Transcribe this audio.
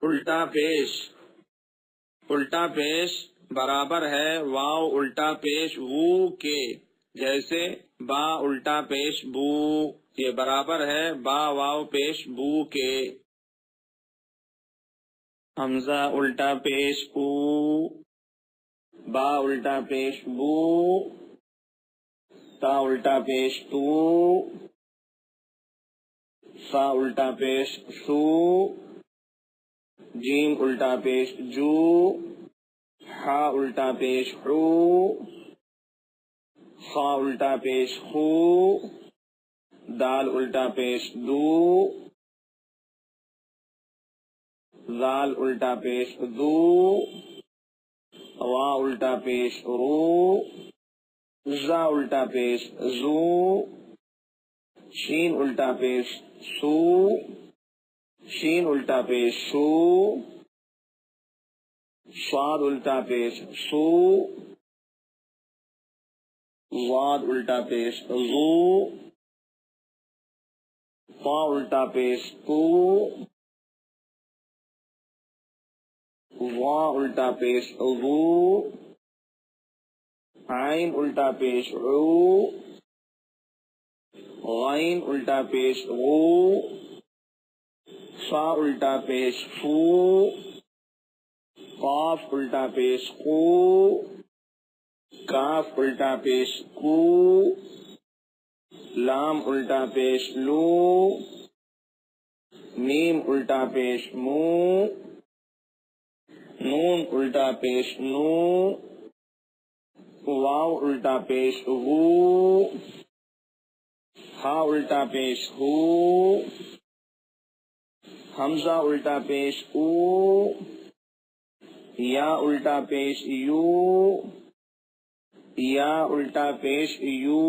الٹا پیش، الٹا پیش برابر ہے واو الٹا پیش وو کے، جیسے با الٹا پیش بو، یہ برابر ہے با واو پیش بو کے۔ حمزہ الٹا پیش او، با الٹا پیش بو، تا الٹا پیش تو، سا الٹا پیش سو، جیم الٹا پیش جو، ہا الٹا پیش ہو، خا الٹا پیش خو، دال الٹا پیش دو، زال الٹا پیش دو، وا الٹا پیش رو، زا الٹا پیش زو، شین الٹا پیش سو، شین الٹا پیش شو، صاد الٹا پیش سو، ضاد الٹا پیش زو، طا الٹا پیش تو، وا الٹا پیش وو، عین الٹا پیش عو، غین الٹا پیش غو، صا الٹا پیش فو، قاف الٹا پیش قو، کاف الٹا پیش کو، لام الٹا پیش لو، میم الٹا پیش مو، نون الٹا پیش نو، واو الٹا پیش وو، ہا الٹا پیش ہو، حمزہ الٹا پیش او، یا الٹا پیش یو، یا الٹا پیش یو،